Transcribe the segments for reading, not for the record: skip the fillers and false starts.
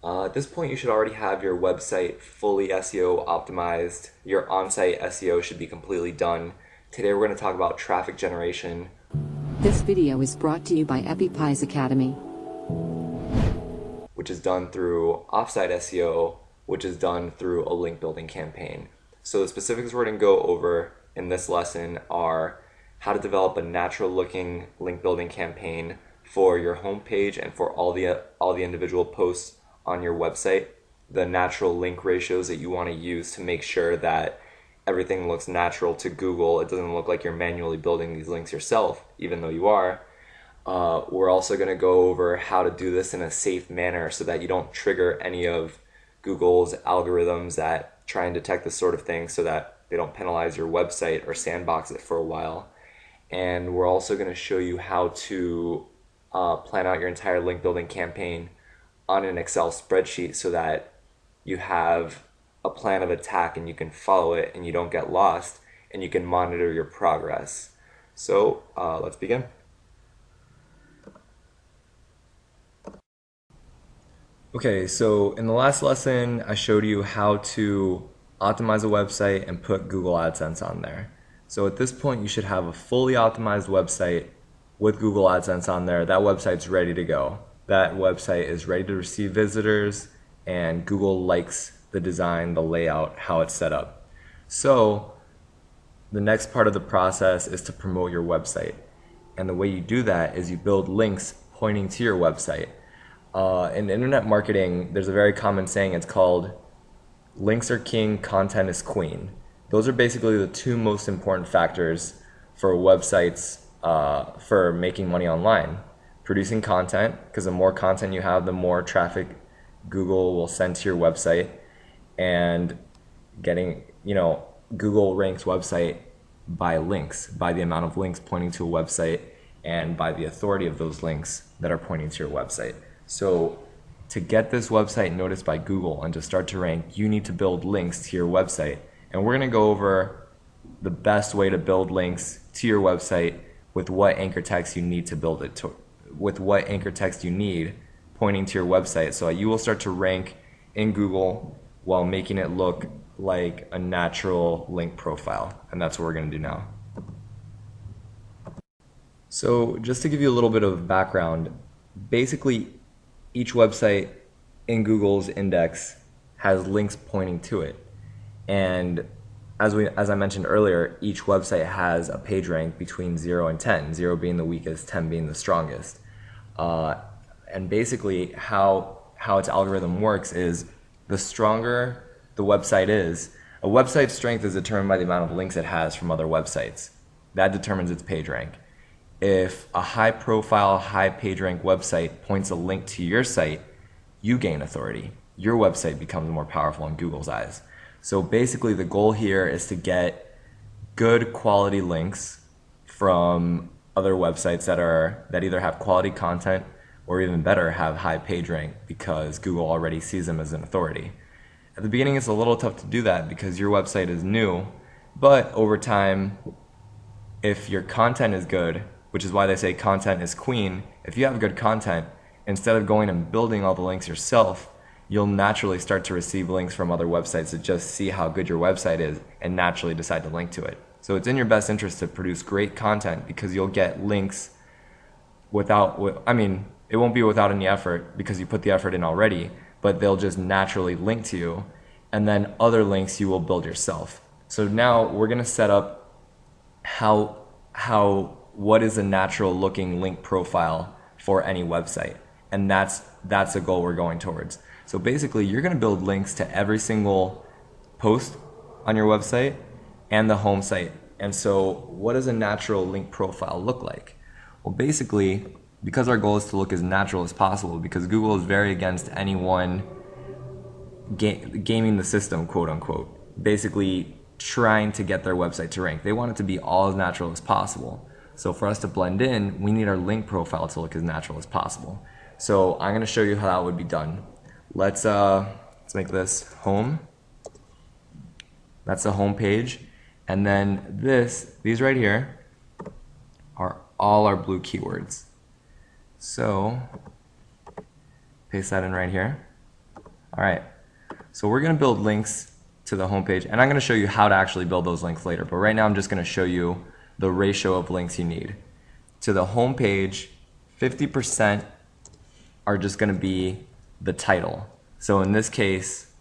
At this point, you should already have your website fully SEO optimized. Your on-site SEO should be completely done. Today, we're going to talk about traffic generation, This video is brought to you by Appy Academy. which is done through offsite SEO, which is done through a link building campaign. So the specifics we're going to go over in this lesson are how to develop a natural looking link building campaign for your homepage and for all the individual posts on your website, the natural link ratios that you want to use to make sure that everything looks natural to Google. It doesn't look like you're manually building these links yourself, even though you are. We're also going to go over how to do this in a safe manner so that you don't trigger any of Google's algorithms that try and detect this sort of thing, so that they don't penalize your website or sandbox it for a while. And we're also going to show you how to plan out your entire link building campaign on an Excel spreadsheet so that you have a plan of attack and you can follow it and you don't get lost and you can monitor your progress. So let's begin. Okay, so in the last lesson, I showed you how to optimize a website and put Google AdSense on there. So at this point, you should have a fully optimized website with Google AdSense on there. That website's ready to go. That website is ready to receive visitors, and Google likes the design, the layout, how it's set up. So the next part of the process is to promote your website. And the way you do that is you build links pointing to your website. In internet marketing, there's a very common saying. It's called links are king, content is queen. Those are basically the two most important factors for websites for making money online. Producing content, because the more content you have, the more traffic Google will send to your website, and getting, Google ranks website by links, by the amount of links pointing to a website and by the authority of those links that are pointing to your website. So to get this website noticed by Google and to start to rank, you need to build links to your website. And we're going to go over the best way to build links to your website with what anchor text you need to build it to, with what anchor text you need pointing to your website, so you will start to rank in Google while making it look like a natural link profile. And that's what we're going to do now. So just to give you a little bit of background, basically each website in Google's index has links pointing to it. And as I mentioned earlier, each website has a page rank between 0 and 10, 0 being the weakest, 10 being the strongest. And basically how its algorithm works is, the stronger the website is, a website's strength is determined by the amount of links it has from other websites. That determines its page rank. If a high profile, high page rank website points a link to your site, you gain authority. Your website becomes more powerful in Google's eyes. So basically the goal here is to get good quality links from other websites that either have quality content or, even better, have high page rank, because Google already sees them as an authority. At the beginning, it's a little tough to do that because your website is new, but over time, if your content is good, which is why they say content is queen, if you have good content, instead of going and building all the links yourself, you'll naturally start to receive links from other websites that just see how good your website is and naturally decide to link to it. So it's in your best interest to produce great content, because you'll get links it won't be without any effort because you put the effort in already, but they'll just naturally link to you, and then other links you will build yourself. So now we're going to set up what is a natural looking link profile for any website. And that's the goal we're going towards. So basically, you're going to build links to every single post on your website and the home site. And so what does a natural link profile look like? Well, basically, because our goal is to look as natural as possible, because Google is very against anyone gaming the system, quote unquote, basically trying to get their website to rank. They want it to be all as natural as possible. So for us to blend in, we need our link profile to look as natural as possible. So I'm going to show you how that would be done. Let's make this home. That's the home page. And then these right here are all our blue keywords. So paste that in right here. All right, so we're gonna build links to the homepage, and I'm gonna show you how to actually build those links later, but right now I'm just gonna show you the ratio of links you need. To the homepage, 50% are just gonna be the title. So in this case,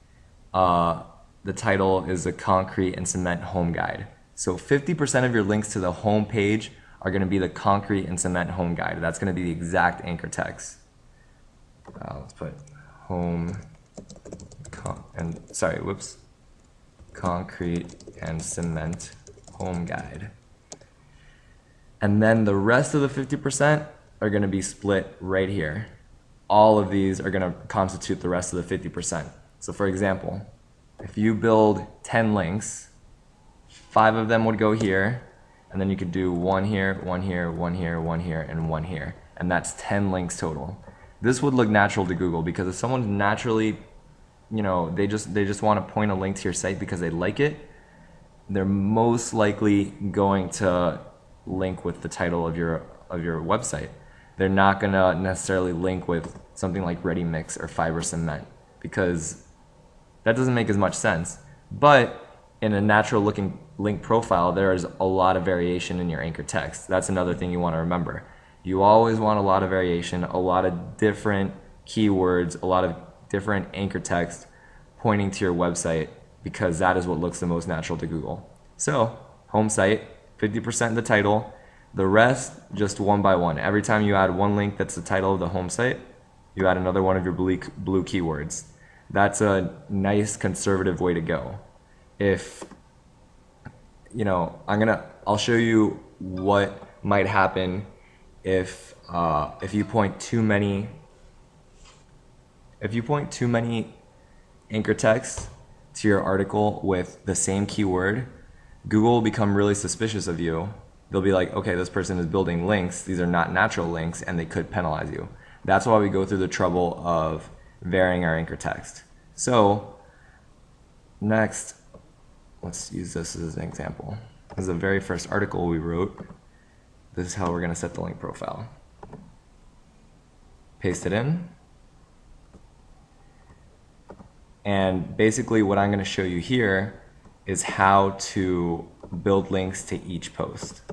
the title is a concrete and cement home guide. So 50% of your links to the home page are going to be the concrete and cement home guide. That's going to be the exact anchor text. Let's put home, concrete and cement home guide. And then the rest of the 50% are going to be split right here. All of these are going to constitute the rest of the 50%. So for example, if you build 10 links, 5 of them would go here, and then you could do one here, one here, one here, one here, and one here. And that's 10 links total. This would look natural to Google because if someone's naturally, they just want to point a link to your site because they like it, they're most likely going to link with the title of your website. They're not going to necessarily link with something like ready mix or fiber cement because that doesn't make as much sense. But in a natural looking link profile, there is a lot of variation in your anchor text. That's another thing you want to remember. You always want a lot of variation, a lot of different keywords, a lot of different anchor text pointing to your website because that is what looks the most natural to Google. So, home site, 50% the title, the rest just one by one. Every time you add one link that's the title of the home site, you add another one of your blue keywords. That's a nice conservative way to go. If, I'll show you what might happen if you point too many anchor text to your article with the same keyword. Google will become really suspicious of you. They'll be like, okay, this person is building links. These are not natural links, and they could penalize you. That's why we go through the trouble of varying our anchor text. So next, let's use this as an example. This is the very first article we wrote. This is how we're going to set the link profile. Paste it in. And basically what I'm going to show you here is how to build links to each post.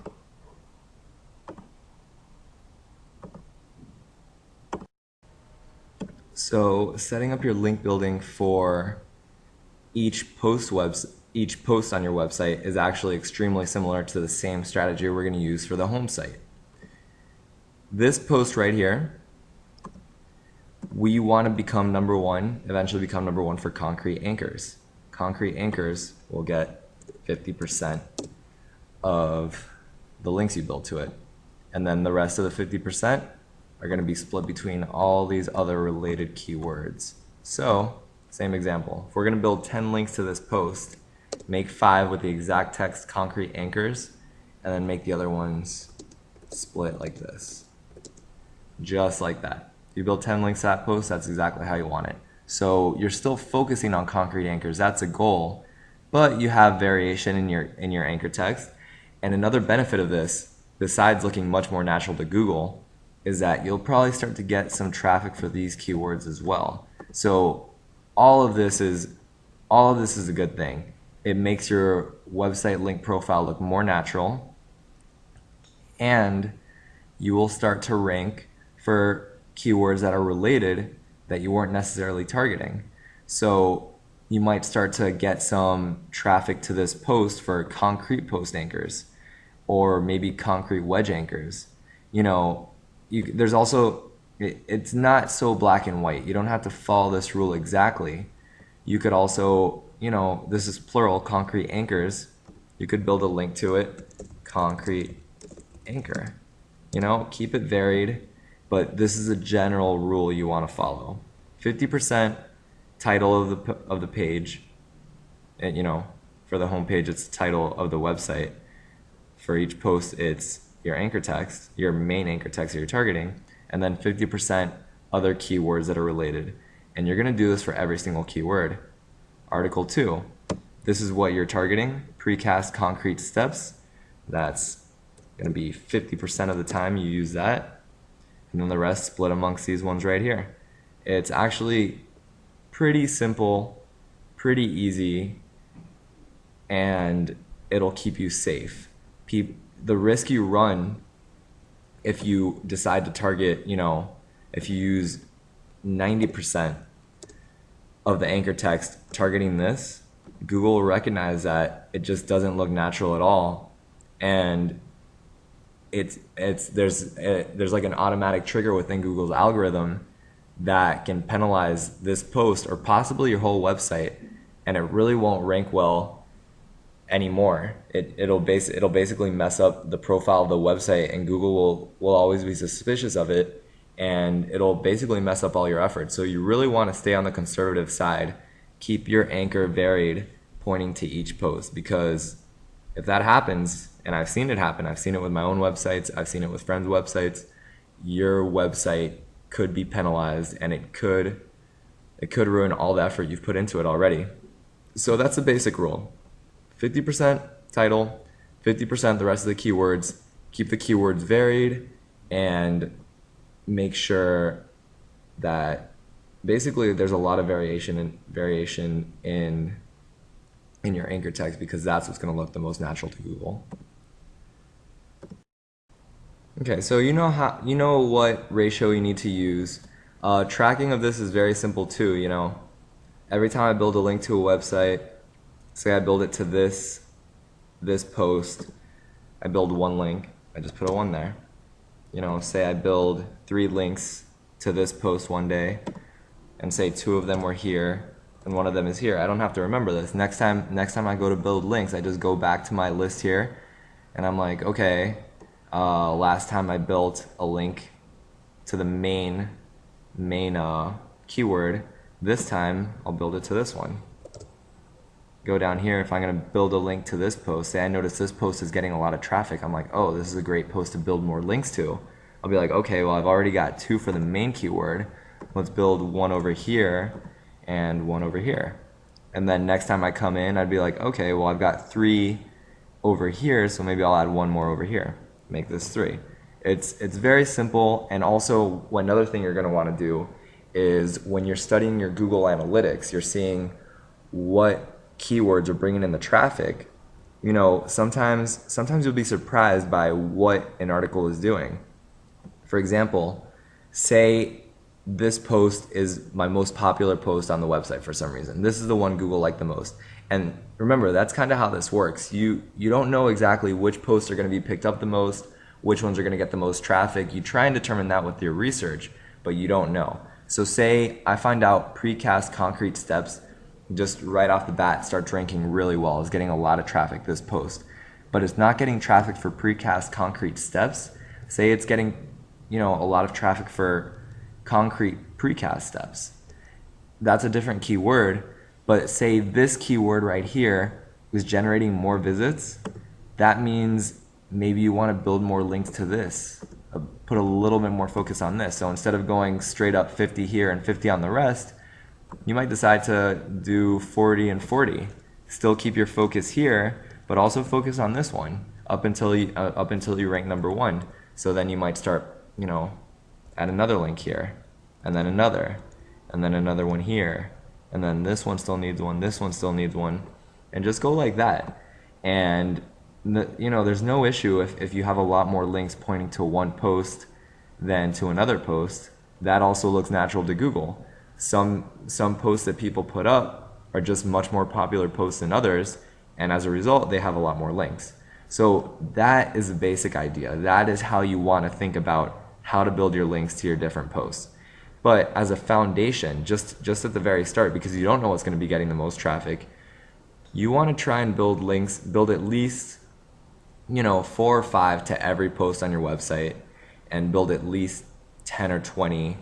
So setting up your link building for each post on your website is actually extremely similar to the same strategy we're going to use for the home site. This post right here, we want to become number one, eventually become number one for concrete anchors. Concrete anchors will get 50% of the links you build to it. And then the rest of the 50% are going to be split between all these other related keywords. So, same example. If we're going to build 10 links to this post, make 5 with the exact text concrete anchors, and then make the other ones split like this. Just like that. If you build 10 links to that post, that's exactly how you want it. So you're still focusing on concrete anchors. That's a goal, but you have variation in your anchor text. And another benefit of this, besides looking much more natural to Google, is that you'll probably start to get some traffic for these keywords as well. So all of this is a good thing. It makes your website link profile look more natural, and you will start to rank for keywords that are related that you weren't necessarily targeting. So you might start to get some traffic to this post for concrete post anchors, or maybe concrete wedge anchors. There's also, it's not so black and white. You don't have to follow this rule exactly. You could also, this is plural, concrete anchors. You could build a link to it, concrete anchor. Keep it varied, but this is a general rule you want to follow. 50% title of the page, and for the home page, it's the title of the website. For each post, it's your anchor text, your main anchor text that you're targeting, and then 50% other keywords that are related. And you're going to do this for every single keyword. Article 2, this is what you're targeting, precast concrete steps. That's going to be 50% of the time you use that. And then the rest split amongst these ones right here. It's actually pretty simple, pretty easy, and it'll keep you safe. The risk you run if you decide to target, if you use 90% of the anchor text targeting this, Google will recognize that it just doesn't look natural at all, and there's like an automatic trigger within Google's algorithm that can penalize this post or possibly your whole website, and it really won't rank well anymore. It'll basically mess up the profile of the website, and Google will always be suspicious of it, and it'll basically mess up all your efforts. So you really want to stay on the conservative side. Keep your anchor varied, pointing to each post, because if that happens, and I've seen it happen, I've seen it with my own websites, I've seen it with friends' websites, your website could be penalized, and it could ruin all the effort you've put into it already. So that's the basic rule. 50% title, 50% the rest of the keywords. Keep the keywords varied, and make sure that basically there's a lot of variation in your anchor text, because that's what's going to look the most natural to Google. Okay, so you know what ratio you need to use. Tracking of this is very simple too. Every time I build a link to a website, say I build it to this post, I build one link, I just put a 1 there. Say I build 3 links to this post one day, and say 2 of them were here and 1 of them is here. I don't have to remember this. Next time I go to build links, I just go back to my list here, and I'm like, okay, last time I built a link to the main keyword. This time I'll build it to this one. Go down here, if I'm going to build a link to this post, say I notice this post is getting a lot of traffic, I'm like, oh, this is a great post to build more links to. I'll be like, okay, well, I've already got 2 for the main keyword. Let's build 1 over here and 1 over here. And then next time I come in, I'd be like, okay, well, I've got 3 over here, so maybe I'll add 1 more over here. Make this 3. It's very simple. And also, another thing you're going to want to do is when you're studying your Google Analytics, you're seeing what keywords are bringing in the traffic. Sometimes you'll be surprised by what an article is doing. For example, say this post is my most popular post on the website for some reason. This is the one Google liked the most. And remember, that's kind of how this works. You don't know exactly which posts are going to be picked up the most, which ones are going to get the most traffic. You try and determine that with your research, but you don't know. So say I find out precast concrete steps just right off the bat starts ranking really well, is getting a lot of traffic, this post, but it's not getting traffic for precast concrete steps. Say it's getting a lot of traffic for concrete precast steps. That's a different keyword, but say this keyword right here is generating more visits. That means maybe you want to build more links to this, put a little bit more focus on this. So instead of going straight up 50 here and 50 on the rest, you might decide to do 40 and 40. Still keep your focus here, but also focus on this one up until you rank number 1. So then you might start, add another link here, and then another one here, and then this one still needs one, this one still needs one, and just go like that. And there's no issue if you have a lot more links pointing to one post than to another post. That also looks natural to Google. Some posts that people put up are just much more popular posts than others, and as a result, they have a lot more links. So that is the basic idea. That is how you want to think about how to build your links to your different posts. But as a foundation, just at the very start, because you don't know what's going to be getting the most traffic, you want to try and build links, build at least 4 or 5 to every post on your website, and build at least 10 or 20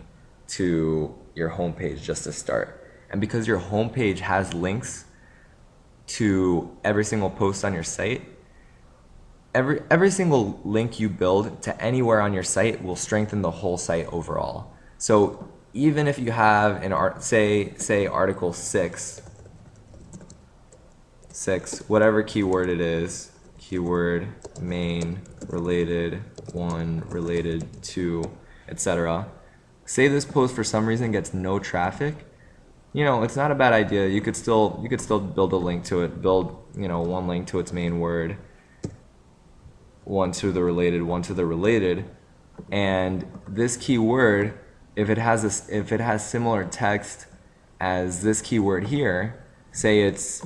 to your homepage just to start. And because your homepage has links to every single post on your site, every single link you build to anywhere on your site will strengthen the whole site overall. So even if you have say article 6, whatever keyword it is, keyword main related 1 related 2, etc. Say this post for some reason gets no traffic, it's not a bad idea. You could still build a link to it. Build, one link to its main word, one to the related, one to the related. And this keyword, if it has similar text as this keyword here, say it's,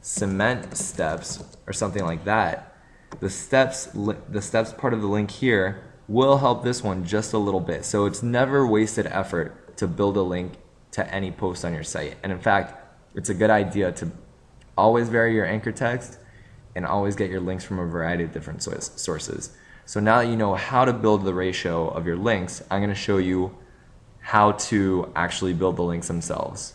cement steps or something like that, the steps part of the link here will help this one just a little bit. So it's never wasted effort to build a link to any post on your site. And in fact, it's a good idea to always vary your anchor text and always get your links from a variety of different sources. So now that you know how to build the ratio of your links, I'm going to show you how to actually build the links themselves.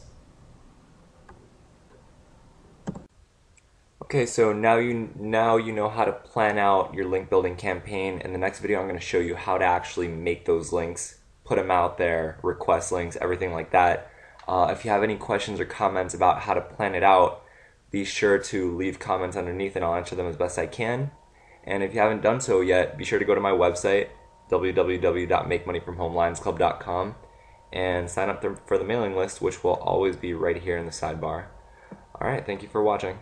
Okay, so now you know how to plan out your link building campaign. In the next video, I'm going to show you how to actually make those links, put them out there, request links, everything like that. If you have any questions or comments about how to plan it out, be sure to leave comments underneath and I'll answer them as best I can. And if you haven't done so yet, be sure to go to my website, www.makemoneyfromhomelionsclub.com, and sign up for the mailing list, which will always be right here in the sidebar. All right, thank you for watching.